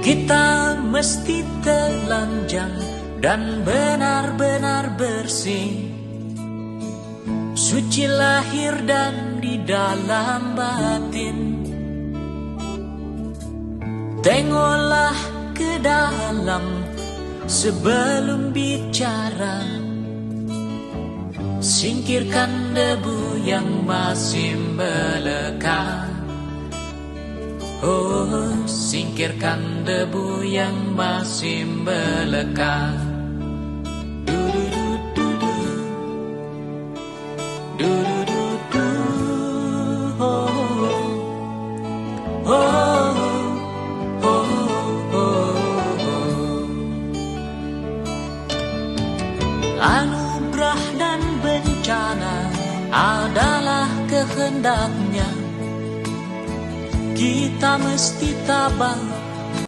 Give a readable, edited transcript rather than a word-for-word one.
Kita mesti telanjang dan benar-benar bersih, suci lahir dan di dalam batin. Tengoklah ke dalam sebelum bicara, singkirkan debu yang masih melekat. Oh, singkirkan debu yang masih melekat. Du-du-du-du-du, du-du-du-du, oh, oh, oh, oh, oh. Anugerah dan bencana adalah kehendaknya. Kita mesti tabah